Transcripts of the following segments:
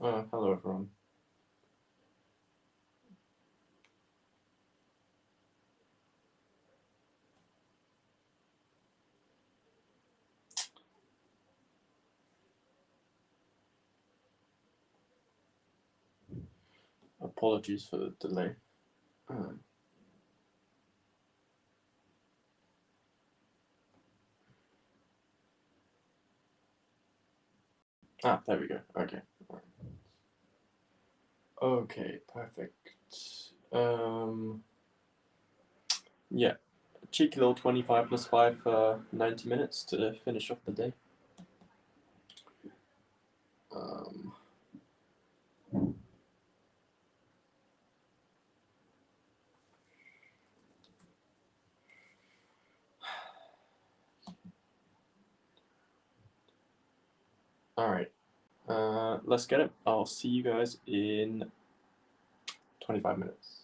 Hello everyone. Apologies for the delay. There we go. Okay. Okay, perfect. Yeah, cheeky little 25 plus 5 for 90 minutes to finish off the day. Um, Alright, let's get it. I'll see you guys in 25 minutes.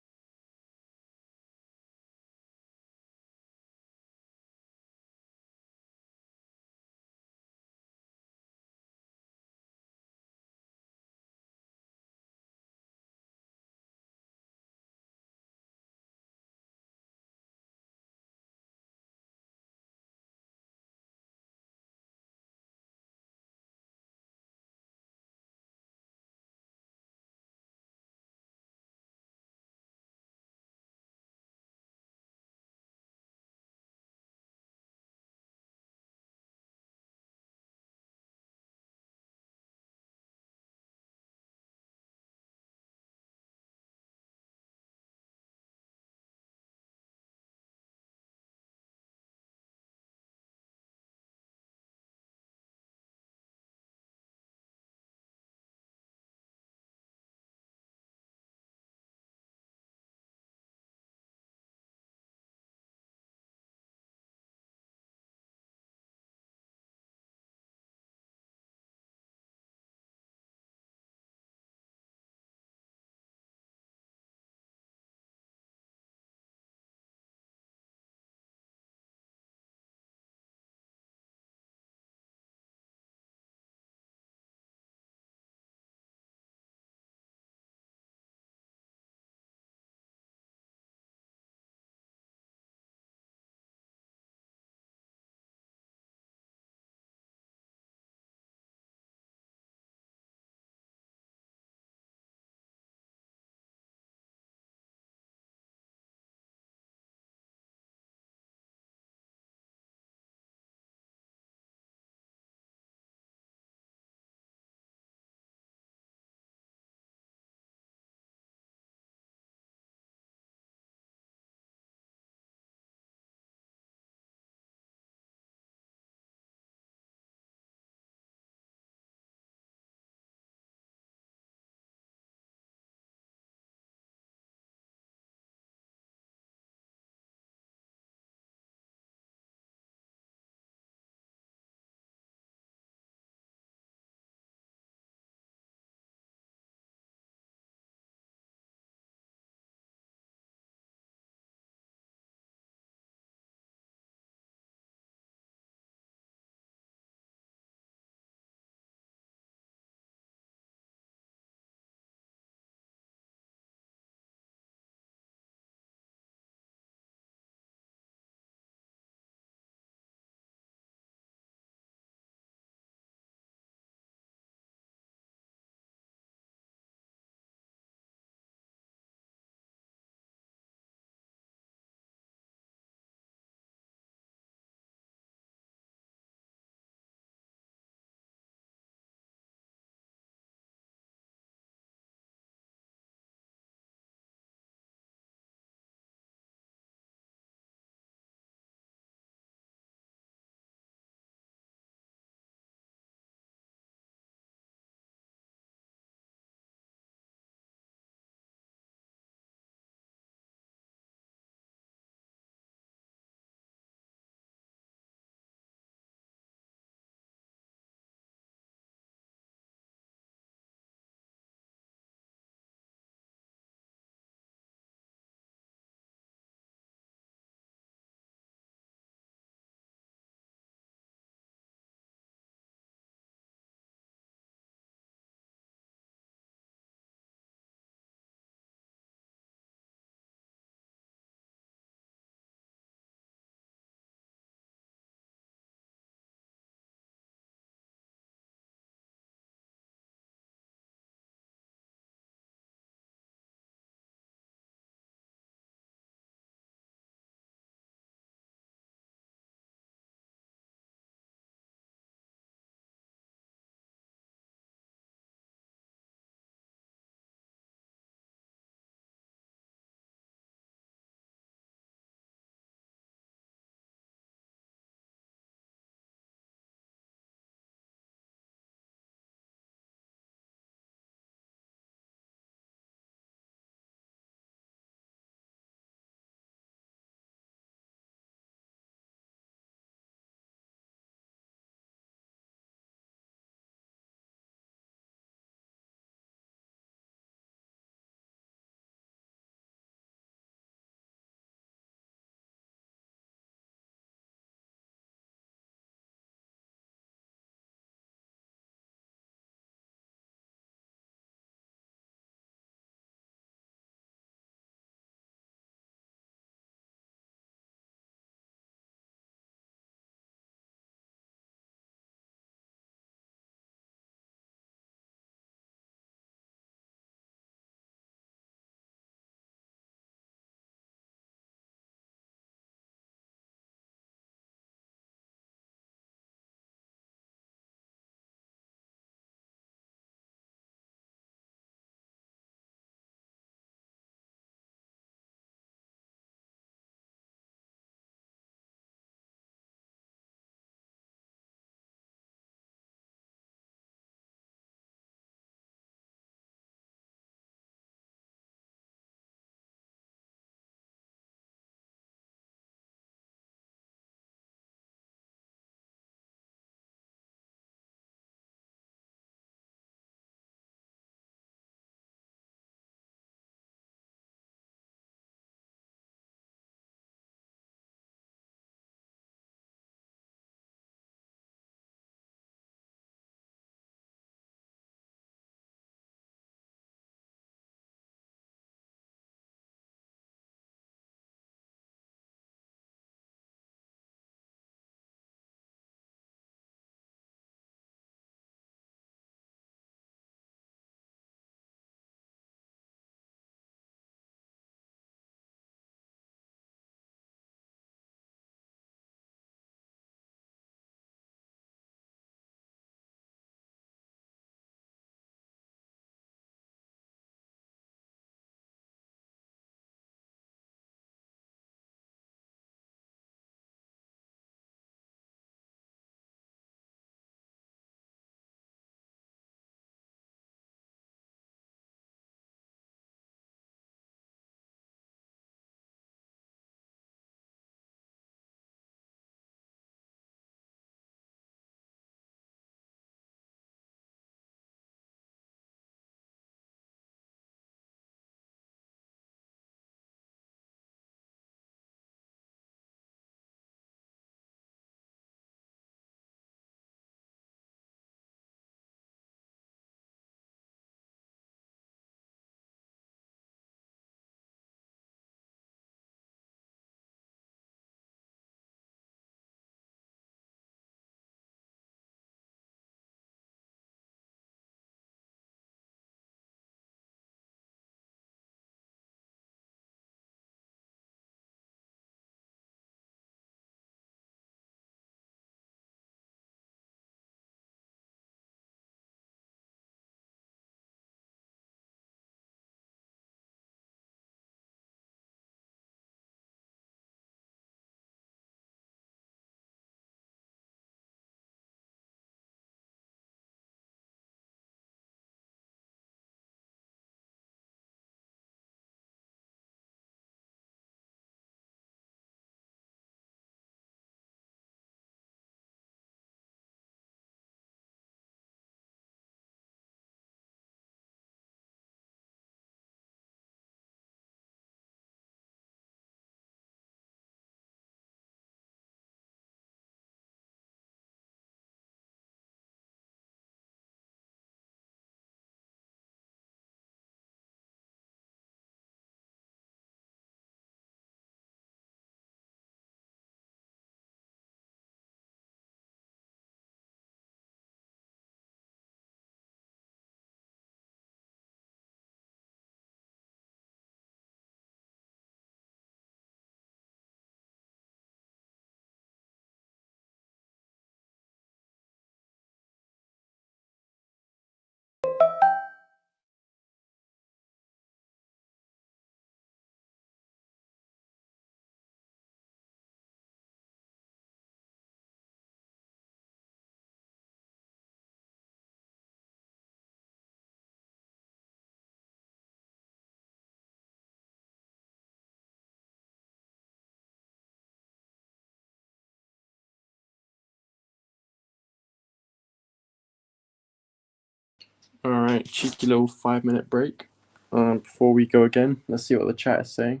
All right, cheeky little 5-minute break. Before we go again, let's see what the chat is saying.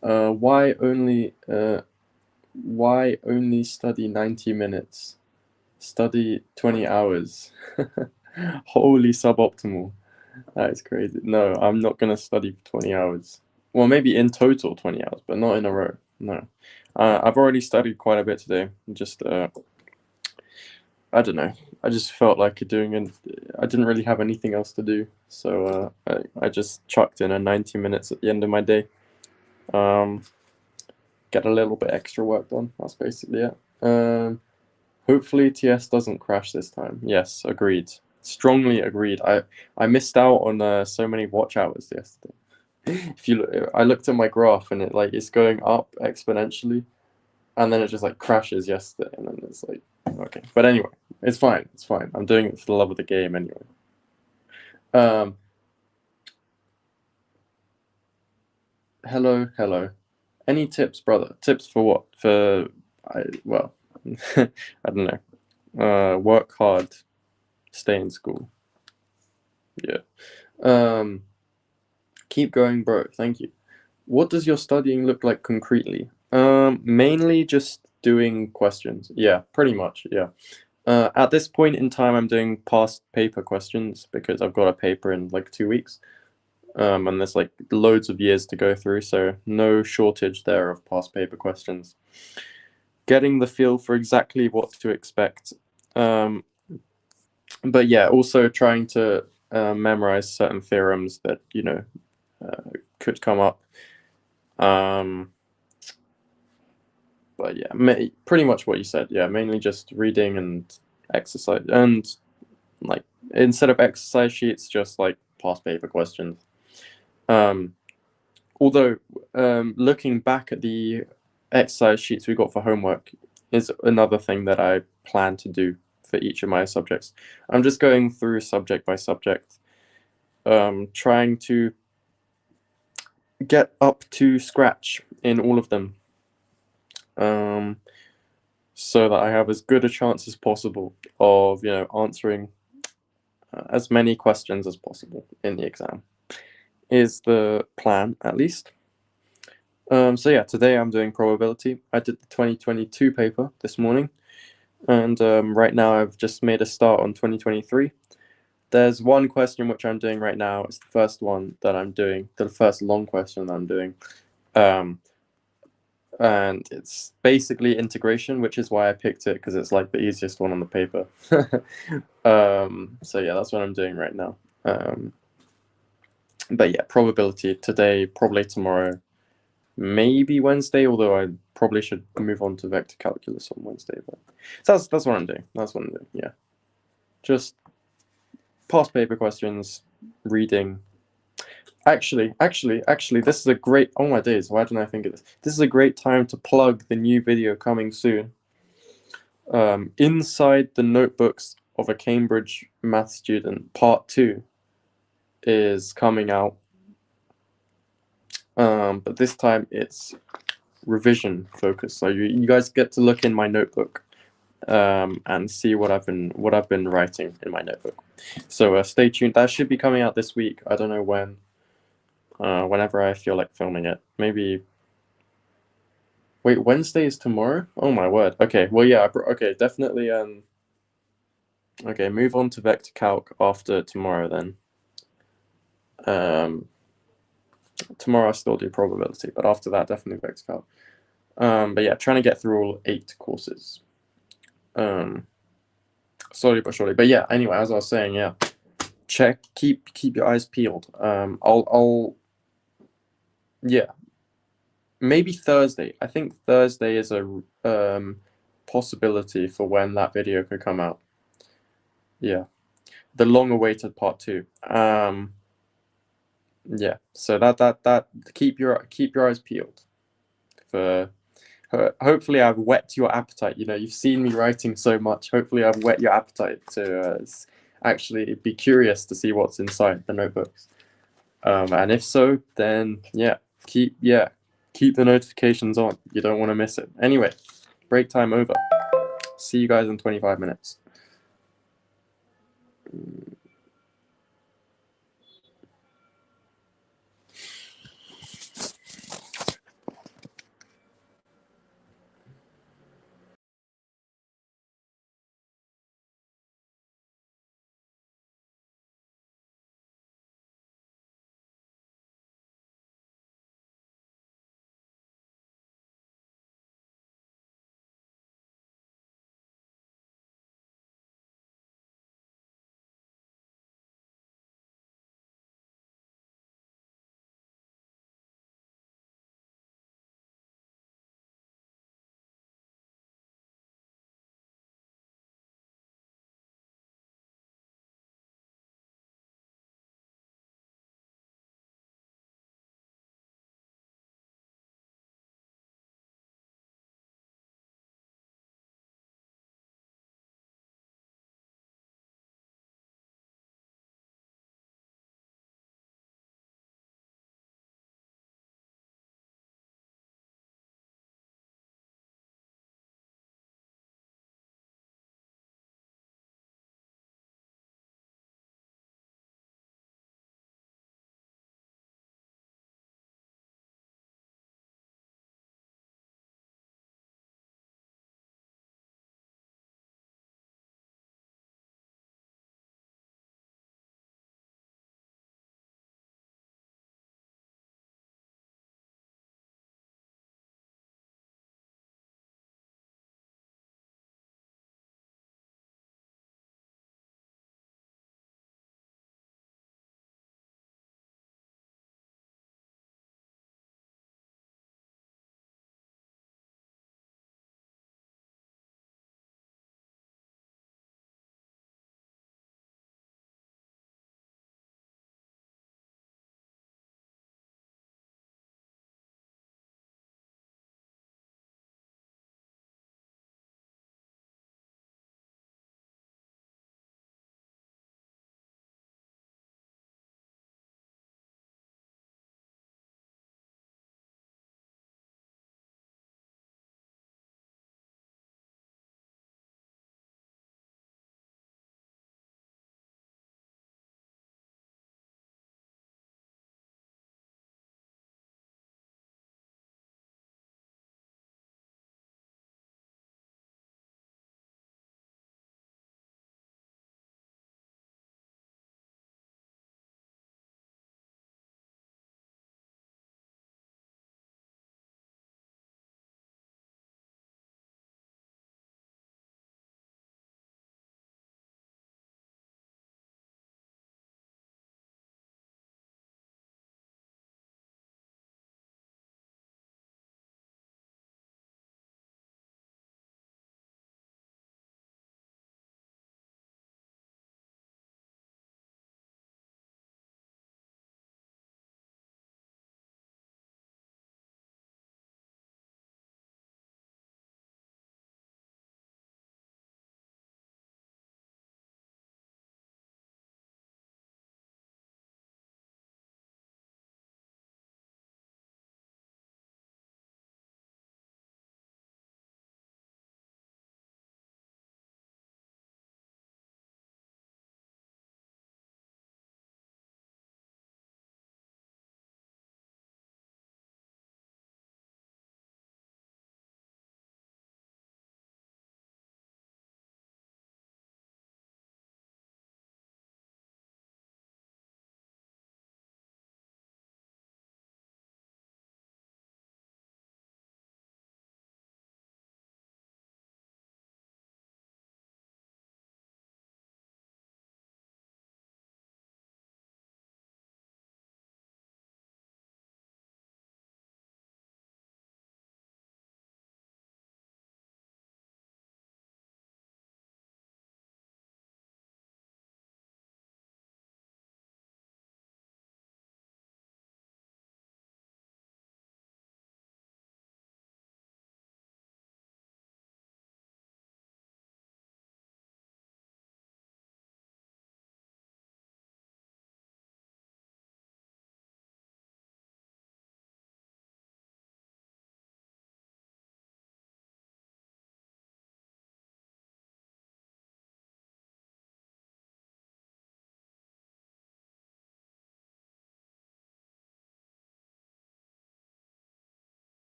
Why only study 90 minutes? Study 20 hours. Holy suboptimal. That is crazy. No, I'm not gonna study for 20 hours. Well, maybe in total 20 hours, but not in a row. No. I've already studied quite a bit today. Just I don't know. I just felt like doing it. I didn't really have anything else to do, so I just chucked in a 90 minutes at the end of my day. Get a little bit extra work done. That's basically it. Hopefully TS doesn't crash this time. Yes, agreed. Strongly agreed. I missed out on so many watch hours yesterday. If you look, I looked at my graph and it's going up exponentially, and then it just like crashes yesterday, and then it's like okay. But anyway, it's fine. It's fine. I'm doing it for the love of the game anyway. Hello. Any tips, brother? Tips for what? I don't know. Work hard, stay in school. Yeah. Keep going, bro. Thank you. What does your studying look like concretely? Mainly just doing questions. Yeah, pretty much. Yeah. At this point in time, I'm doing past paper questions because I've got a paper in like 2 weeks. And there's like loads of years to go through, so no shortage there of past paper questions. Getting the feel for exactly what to expect. But yeah, also trying to memorize certain theorems that, could come up. But yeah, pretty much what you said. Yeah, mainly just reading and exercise, and like instead of exercise sheets, just like past paper questions. Although looking back at the exercise sheets we got for homework is another thing that I plan to do for each of my subjects. I'm just going through subject by subject, trying to get up to scratch in all of them, so that I have as good a chance as possible of answering as many questions as possible in the exam. Is the plan, at least. So yeah, today I'm doing probability. I did the 2022 paper this morning, and right now I've just made a start on 2023. There's one question which I'm doing right now. It's the first one that I'm doing, the first long question that I'm doing. And it's basically integration, which is why I picked it, because it's like the easiest one on the paper. So yeah, that's what I'm doing right now. But yeah, probability today, probably tomorrow, maybe Wednesday, although I probably should move on to vector calculus on Wednesday. But that's what I'm doing. That's what I'm doing. Yeah, just past paper questions, reading. Actually, this is a great. Oh my days! Why didn't I think of this? This is a great time to plug the new video coming soon. Inside the Notebooks of a Cambridge Math Student, Part 2 is coming out. But this time it's revision focused. So you guys get to look in my notebook and see what I've been writing in my notebook. So stay tuned. That should be coming out this week. I don't know when. Whenever I feel like filming it. Maybe. Wait, Wednesday is tomorrow? Oh my word. Okay. Well, yeah. Okay, definitely. Okay, move on to vector calc after tomorrow then. Tomorrow I still do probability, but after that definitely vector calc. But yeah, trying to get through all 8 courses. Slowly but surely. But yeah, anyway, as I was saying, yeah, keep your eyes peeled. Yeah, maybe Thursday. I think Thursday is a possibility for when that video could come out. Yeah, the long-awaited part 2. Yeah, so that keep your eyes peeled for. Hopefully I've whet your appetite. You've seen me writing so much. Hopefully I've whet your appetite to actually be curious to see what's inside the notebooks. And if so, then yeah, keep the notifications on. You don't want to miss it. Anyway, break time over. See you guys in 25 minutes.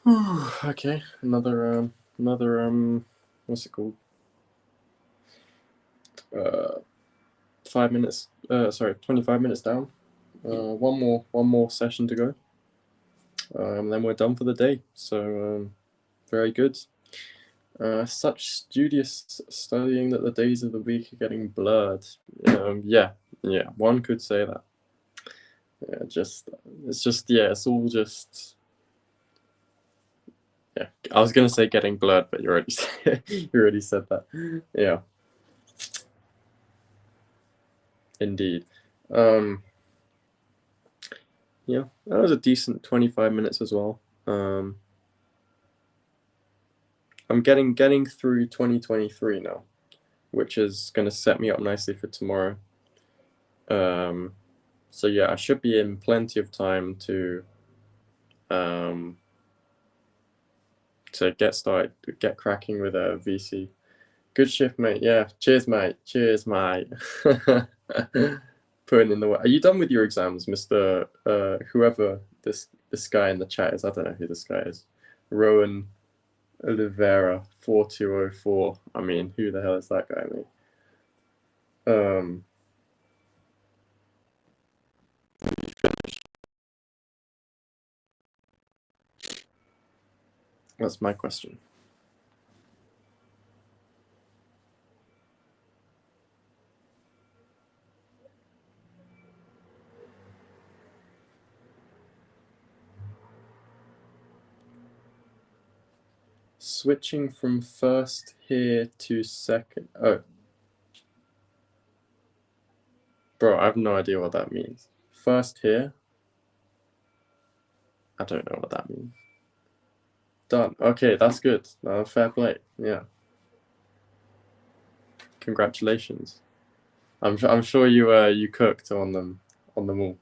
Okay, another what's it called? 5 minutes. Sorry, 25 minutes down. One more session to go. Then we're done for the day. So very good. Such studious studying that the days of the week are getting blurred. Yeah, one could say that. Yeah, it's all just. Yeah, I was gonna say getting blurred, but you already said that. Yeah, indeed. Yeah, that was a decent 25 minutes as well. I'm getting through 2023 now, which is gonna set me up nicely for tomorrow. So yeah, I should be in plenty of time to get started, get cracking with a VC. Good shift, mate. Yeah, cheers, mate. Cheers, mate. Putting in the work. Are you done with your exams, Mister? Whoever this guy in the chat is, I don't know who this guy is. Rowan Oliveira 4204. I mean, who the hell is that guy, mate? That's my question. Switching from first here to second. Oh, bro, I have no idea what that means. First here. I don't know what that means. Done. Okay, that's good. Fair play. Yeah. Congratulations. I'm sure you cooked on them all.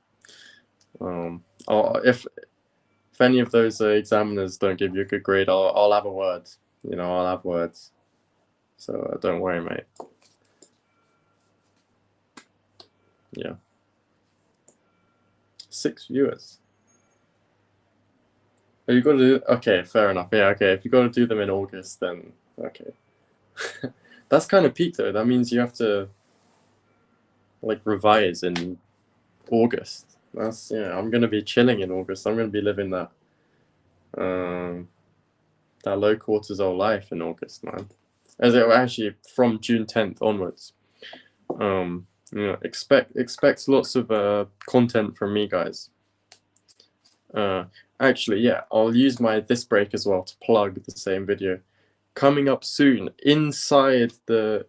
If any of those examiners don't give you a good grade, I'll have a word. I'll have words. So don't worry, mate. Yeah. 6 viewers. Oh, you got to do. Okay, fair enough. Yeah. Okay, if you got to do them in August, then okay. That's kind of peak though. That means you have to revise in August. I'm gonna be chilling in August. I'm gonna be living that low cortisol life in August, man. As it actually from June 10th onwards. Expect lots of content from me, guys. Actually, yeah, I'll use this break as well to plug the same video. Coming up soon, inside the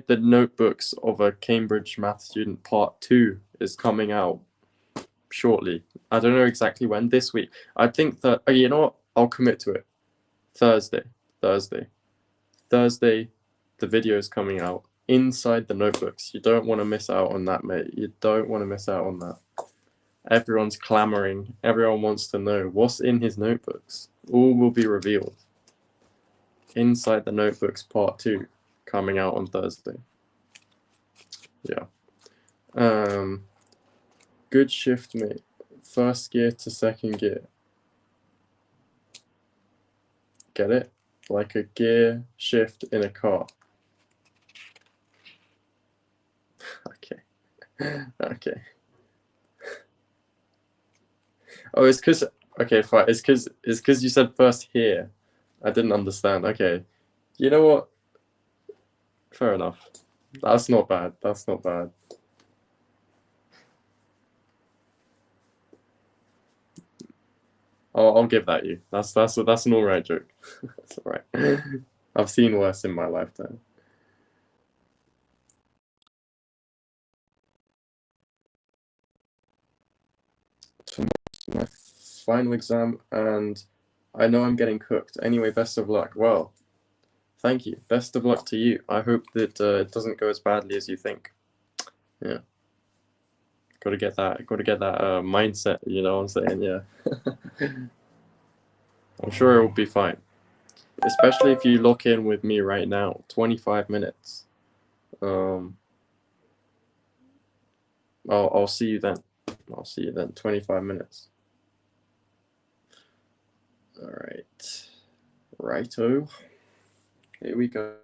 notebooks of a Cambridge math student, part 2 is coming out shortly. I don't know exactly when. This week. I think that you know what? I'll commit to it. Thursday. The video is coming out inside the notebooks. You don't want to miss out on that, mate. You don't want to miss out on that. Everyone's clamoring. Everyone wants to know what's in his notebooks. All will be revealed. Inside the notebooks, part 2, coming out on Thursday. Yeah. Good shift, mate. First gear to second gear. Get it? Like a gear shift in a car. Okay. Oh, it's because. Okay, fine. It's because you said first here. I didn't understand. Okay. You know what? Fair enough. That's not bad. I'll give that you. That's an alright joke. That's alright. I've seen worse in my lifetime. Tomorrow's my final exam, and I know I'm getting cooked. Anyway, best of luck. Well, thank you. Best of luck to you. I hope that it doesn't go as badly as you think. Yeah. Got to get that mindset. You know what I'm saying? Yeah. I'm sure it will be fine. Especially if you lock in with me right now, 25 minutes. I'll see you then. 25 minutes. All right. Righto. Here we go.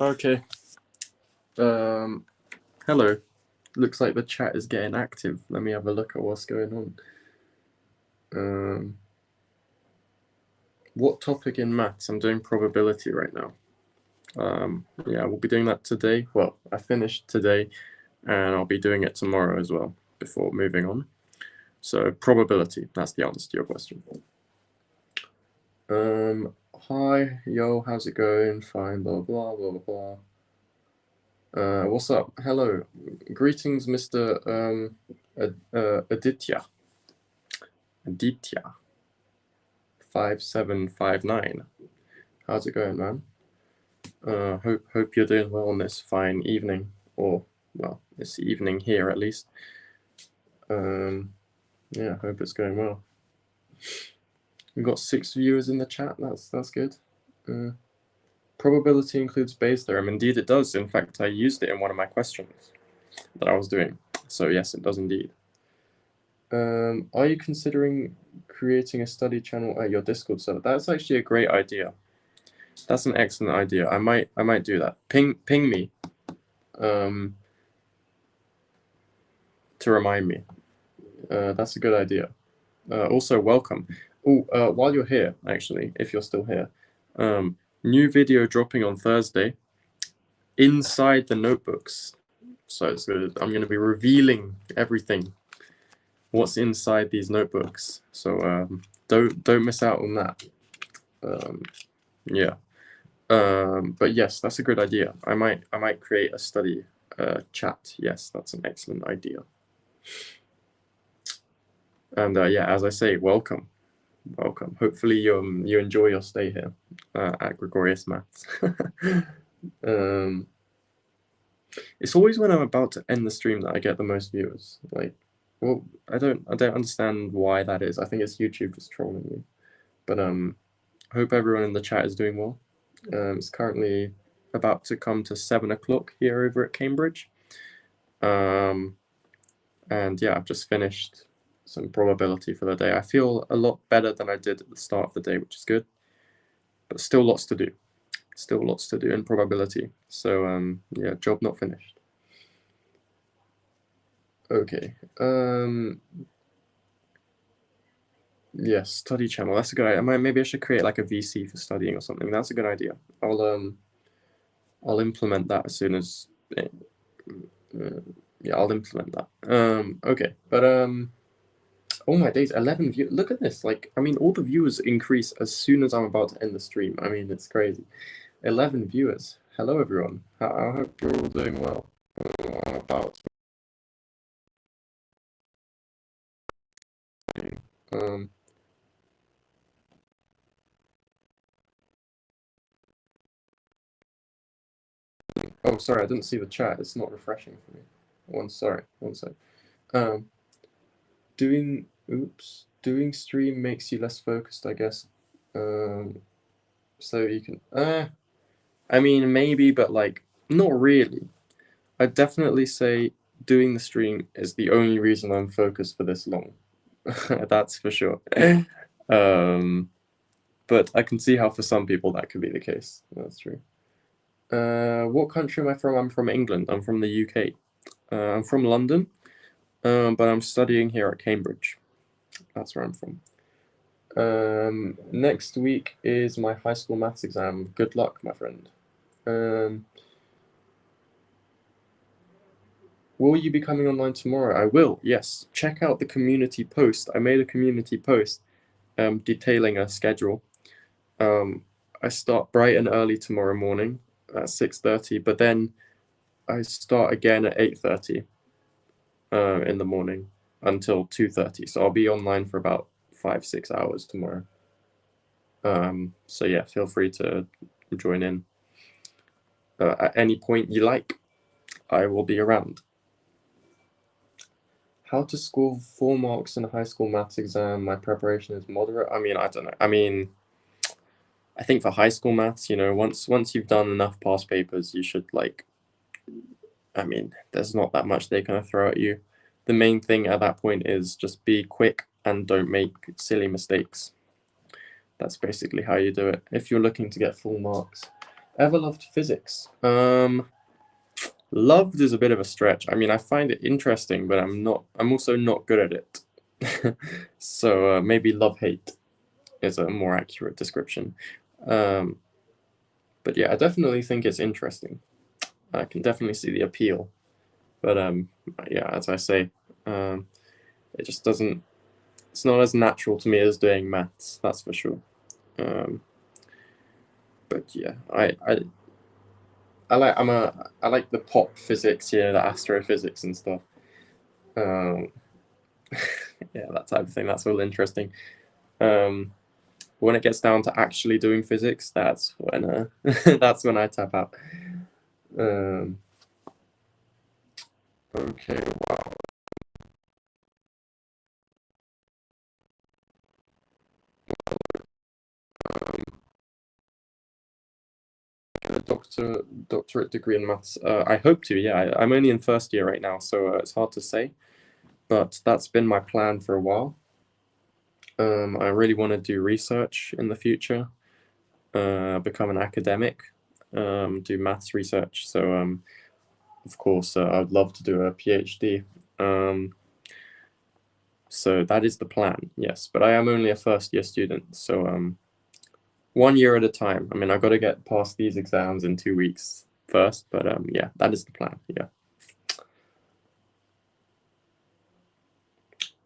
Okay. Hello. Looks like the chat is getting active. Let me have a look at what's going on. What topic in maths? I'm doing probability right now. Yeah, we'll be doing that today. Well, I finished today, and I'll be doing it tomorrow as well before moving on. So probability, that's the answer to your question. Hi, yo, how's it going? Fine, blah, blah, blah, blah, blah. What's up? Hello. Greetings, Mr. Aditya. Aditya. 5759. How's it going, man? Hope you're doing well on this fine evening, or well, it's evening here at least. Yeah, hope it's going well. We've got 6 viewers in the chat. That's good. Probability includes Bayes' theorem. Indeed, it does. In fact, I used it in one of my questions that I was doing. So yes, it does indeed. Are you considering creating a study channel at your Discord server? That's actually a great idea. That's an excellent idea. I might do that. Ping me. To remind me. That's a good idea. Also, welcome. Oh, while you're here, actually, if you're still here, new video dropping on Thursday inside the notebooks. So I'm going to be revealing everything, what's inside these notebooks. So don't miss out on that. Yeah. But yes, that's a good idea. I might create a study chat. Yes, that's an excellent idea. And yeah, as I say, welcome. Hopefully you enjoy your stay here at Gregorius Maths. It's always when I'm about to end the stream that I get the most viewers. Like, well, I don't understand why that is. I think it's YouTube just trolling me. But hope everyone in the chat is doing well. It's currently about to come to 7 o'clock here over at Cambridge. And yeah, I've just finished some probability for the day. I feel a lot better than I did at the start of the day, which is good. But still lots to do. Still lots to do in probability. So yeah, job not finished. Okay. Yes, study channel. That's a good idea. Maybe I should create like a VC for studying or something. That's a good idea. I'll implement that as soon as yeah, I'll implement that. Okay, but oh my days, 11 views. Look at this. Like, I mean, all the viewers increase as soon as I'm about to end the stream. I mean, it's crazy. 11 viewers. Hello, everyone. I hope you're all doing well. I'm about oh, sorry, I didn't see the chat. It's not refreshing for me. One sec. Doing stream makes you less focused, I guess. So you can, I mean, maybe, but like, not really. I'd definitely say doing the stream is the only reason I'm focused for this long. That's for sure. But I can see how for some people that could be the case. That's true. What country am I from? I'm from England. I'm from the UK. I'm from London, but I'm studying here at Cambridge. That's where I'm from. Next week is my high school maths exam. Good luck, my friend. Will you be coming online tomorrow? I will, yes. Check out the community post. I made a community post detailing a schedule. I start bright and early tomorrow morning at 6:30, but then I start again at 8:30 in the morning until 2:30. So I'll be online for about 5-6 hours tomorrow. So yeah, feel free to join in at any point you like. I will be around. How to score 4 marks in a high school maths exam? My preparation is moderate. I mean, I don't know. I mean, I think for high school maths, you know, once you've done enough past papers, you should like. I mean, there's not that much they kind of throw at you. The main thing at that point is just be quick and don't make silly mistakes. That's basically how you do it. If you're looking to get full marks, Ever loved physics? Loved is a bit of a stretch. I mean, I find it interesting, but I'm also not good at it. So maybe love-hate is a more accurate description. But yeah, I definitely think it's interesting. I can definitely see the appeal. But yeah, as I say, it just doesn't. It's not as natural to me as doing maths. That's for sure. But yeah, I like the pop physics, you know, the astrophysics and stuff. Yeah, that type of thing. That's all interesting. When it gets down to actually doing physics, that's when that's when I tap out. Okay, wow. Get a doctorate degree in maths. I hope to. Yeah, I'm only in first year right now, so it's hard to say. But that's been my plan for a while. I really want to do research in the future, become an academic, do maths research. So, of course, I'd love to do a PhD. So that is the plan, yes. But I am only a first year student, so 1 year at a time. I mean, I got to get past these exams in 2 weeks first, but yeah, that is the plan. Yeah.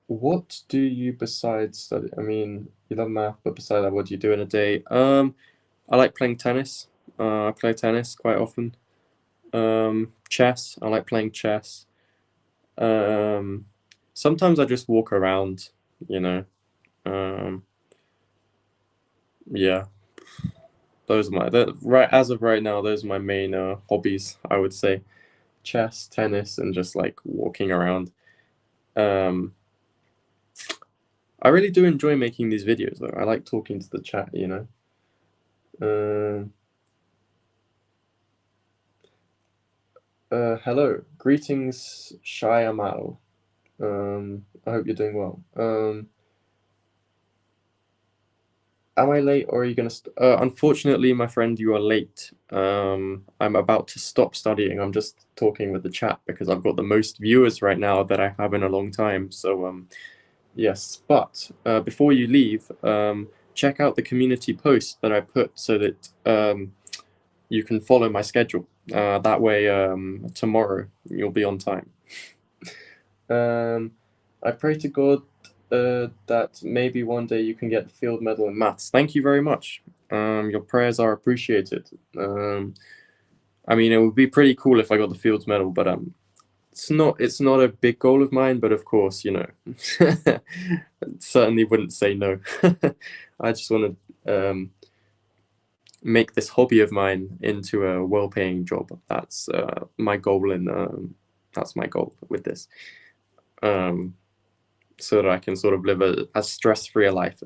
What do you besides study? I mean, you love math, but besides that, what do you do in a day? I like playing tennis. I play tennis quite often. Chess. I like playing chess. Um, Sometimes I just walk around, you know. Um, yeah, those are right as of right now. Those are my main hobbies. I would say chess, tennis, and just like walking around. Um, I really do enjoy making these videos though. I like talking to the chat, you know. Hello, greetings, Shayamal. I hope you're doing well. Am I late or are you gonna? Unfortunately, my friend, you are late. I'm about to stop studying. I'm just talking with the chat because I've got the most viewers right now that I have in a long time. So, yes. But before you leave, check out the community post that I put so that you can follow my schedule. That way, tomorrow you'll be on time. I pray to God that maybe one day you can get the field medal in maths. Thank you very much. Your prayers are appreciated. I mean, it would be pretty cool if I got the fields medal, but it's not a big goal of mine. But of course, you know, certainly wouldn't say no. I just want to make this hobby of mine into a well-paying job. That's my goal, and that's my goal with this. So that I can sort of live as stress-free a life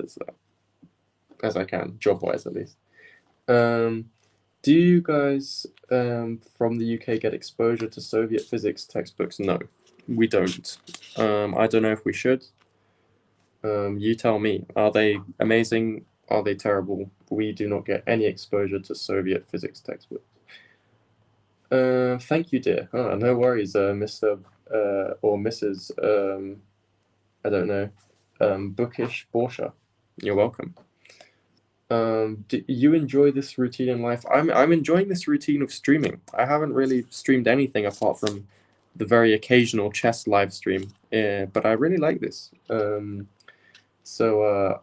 as I can, job-wise at least. Do you guys from the UK get exposure to Soviet physics textbooks? No, we don't. I don't know if we should. You tell me. Are they amazing? Are they terrible? We do not get any exposure to Soviet physics textbooks. Thank you, dear. Oh, no worries, Mr. Or Mrs. I don't know, Bookish Borsha. You're welcome. Do you enjoy this routine in life? I'm enjoying this routine of streaming. I haven't really streamed anything apart from the very occasional chess live stream, but I really like this. So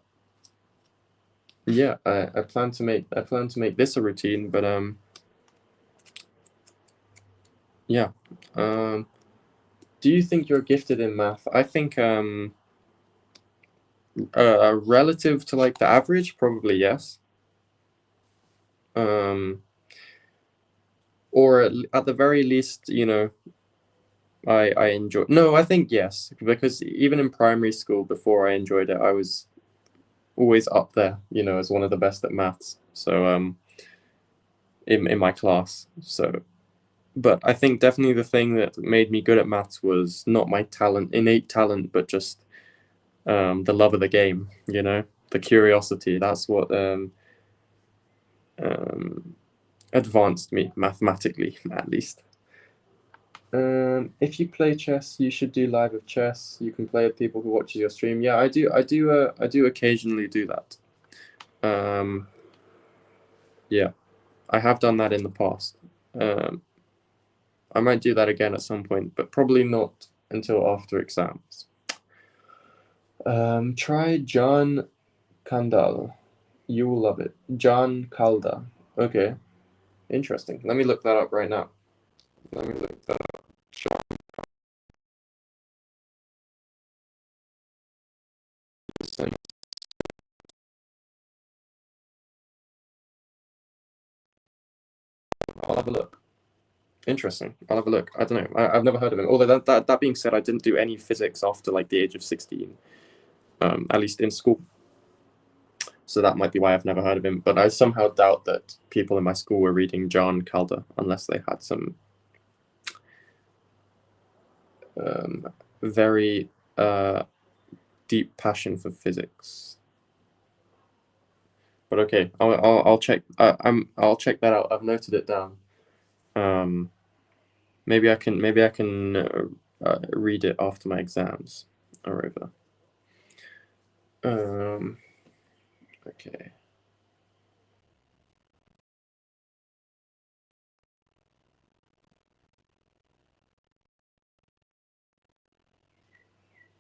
yeah, I plan to make this a routine, but yeah. Do you think you're gifted in math? I think relative to like the average, probably yes. Or at the very least, you know, I enjoy. No, I think yes, because even in primary school, before I enjoyed it, I was always up there, you know, as one of the best at maths. So in my class. So, but I think definitely the thing that made me good at maths was not my innate talent, but just the love of the game. You know, the curiosity. That's what um advanced me mathematically, at least. If you play chess, you should do live of chess. You can play with people who watches your stream. Yeah, I do. I do occasionally do that. Yeah, I have done that in the past. I might do that again at some point, but probably not until after exams. Try John Kandal. You will love it. John Kalda. Okay, interesting. Let me look that up right now. Let me look that up. John. I'll have a look. Interesting. I'll have a look. I don't know. I've never heard of him. Although that being said, I didn't do any physics after like the age of 16, at least in school. So that might be why I've never heard of him. But I somehow doubt that people in my school were reading John Calder unless they had some very deep passion for physics. But okay, I'll check. I'll check that out. I've noted it down. Maybe I can read it after my exams are over. Okay.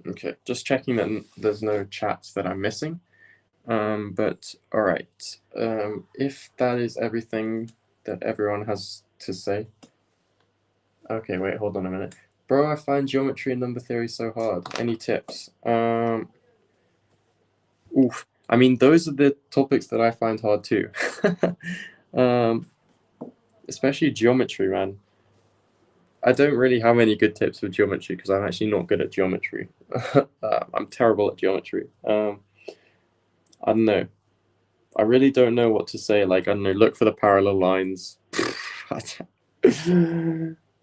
Okay, just checking that there's no chats that I'm missing. But all right. If that is everything that everyone has to say. Okay, wait, hold on a minute. Bro, I find geometry and number theory so hard. Any tips? Oof. I mean, those are the topics that I find hard too. Especially geometry, man. I don't really have any good tips for geometry because I'm actually not good at geometry. I'm terrible at geometry. I don't know. I really don't know what to say. Like, I don't know, look for the parallel lines.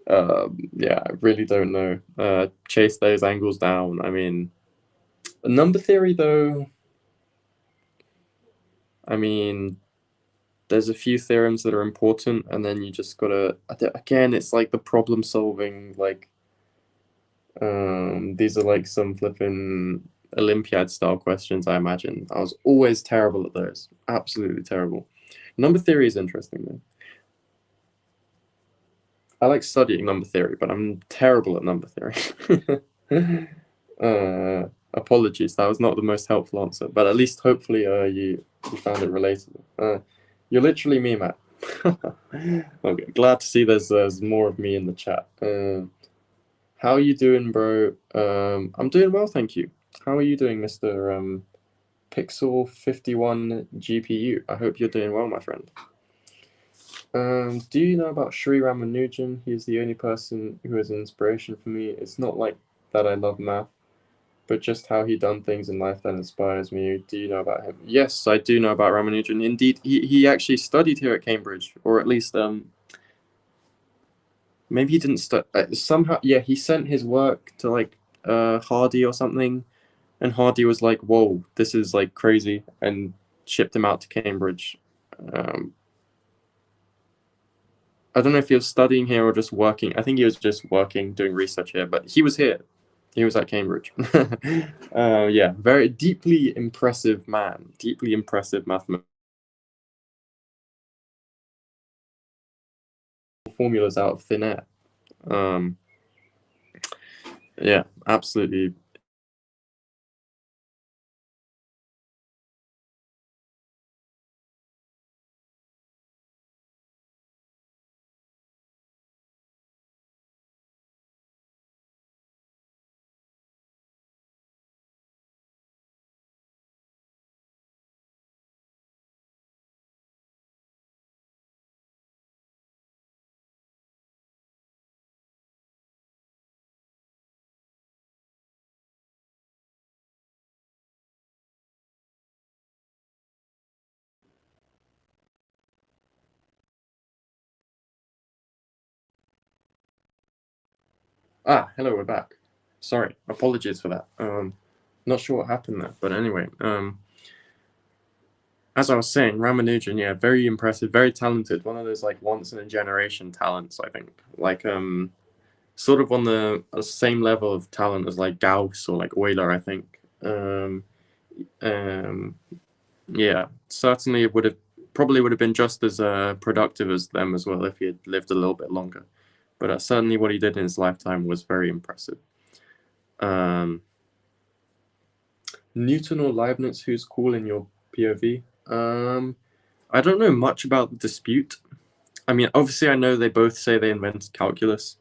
Yeah, I really don't know. Chase those angles down. I mean, number theory, though, I mean, there's a few theorems that are important, and then you just gotta, again, it's like the problem solving, like, these are like some flipping Olympiad style questions, I imagine. I was always terrible at those. Absolutely terrible. Number theory is interesting, though. I like studying number theory, but I'm terrible at number theory. Apologies, that was not the most helpful answer, but at least hopefully you found it relatable. You're literally me, Matt. Okay, glad to see there's more of me in the chat. How are you doing, bro? I'm doing well, thank you. How are you doing, Mr. Pixel 51 GPU? I hope you're doing well, my friend. Do you know about Sri Ramanujan? He's the only person who is an inspiration for me. It's not like that I love math, but just how he done things in life that inspires me. Do you know about him? Yes, I do know about Ramanujan. Indeed, he actually studied here at Cambridge, or at least maybe he didn't study. Somehow, yeah, he sent his work to like Hardy or something, and Hardy was like, "Whoa, this is like crazy," and shipped him out to Cambridge. I don't know if he was studying here or just working. I think he was just working, doing research here, but he was here. He was at Cambridge. Yeah, very deeply impressive man, deeply impressive mathematician. Formulas out of thin air. Yeah, absolutely. Ah, hello, we're back. Sorry, apologies for that. Not sure what happened there, but anyway, as I was saying, Ramanujan, yeah, very impressive, very talented. One of those like once in a generation talents, I think. Like sort of on the same level of talent as like Gauss or like Euler, I think. Um, yeah, certainly it would have probably would have been just as productive as them as well if he had lived a little bit longer. But certainly what he did in his lifetime was very impressive. Newton or Leibniz, who's cool in your POV? I don't know much about the dispute. I mean, obviously, I know they both say they invented calculus.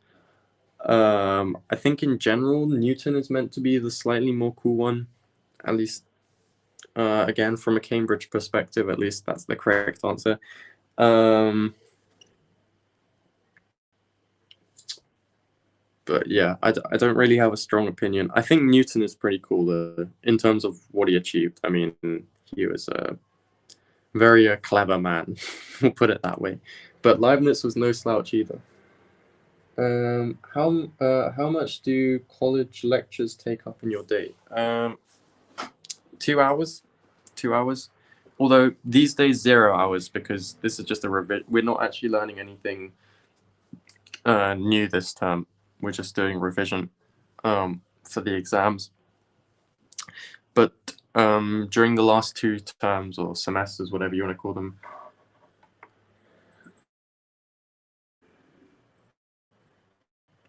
I think in general, Newton is meant to be the slightly more cool one, at least. Again, from a Cambridge perspective, at least that's the correct answer. But yeah, I don't really have a strong opinion. I think Newton is pretty cool in terms of what he achieved. I mean, he was a very clever man, we'll put it that way. But Leibniz was no slouch either. How much do college lectures take up in your day? 2 hours, 2 hours. Although these days 0 hours because this is just a revision. We're not actually learning anything new this term. We're just doing revision for the exams. But during the last 2 terms or semesters, whatever you want to call them,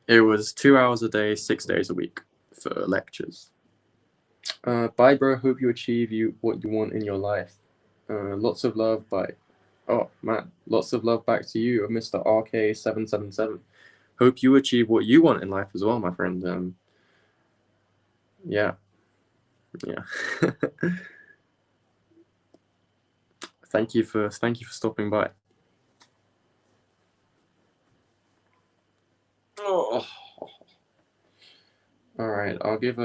it was 2 hours a day, 6 days a week for lectures. Bye, bro. Hope you achieve what you want in your life. Lots of love. Bye. Oh man, lots of love back to you, Mr. RK777. Hope you achieve what you want in life as well, my friend. Yeah. Thank you for stopping by. Oh. All right, I'll give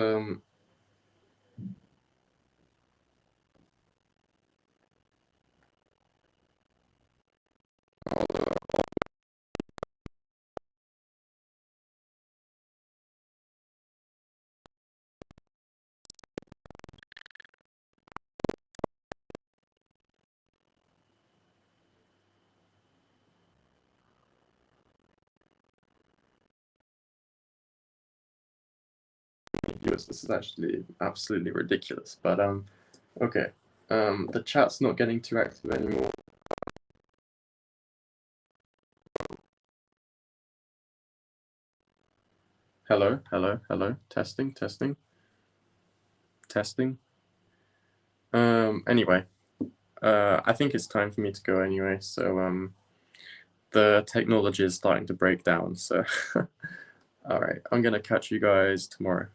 viewers. This is actually absolutely ridiculous, but okay. The chat's not getting too active anymore. Hello, hello, hello. Testing, testing, testing. Anyway, I think it's time for me to go anyway. So the technology is starting to break down. So all right, I'm gonna catch you guys tomorrow.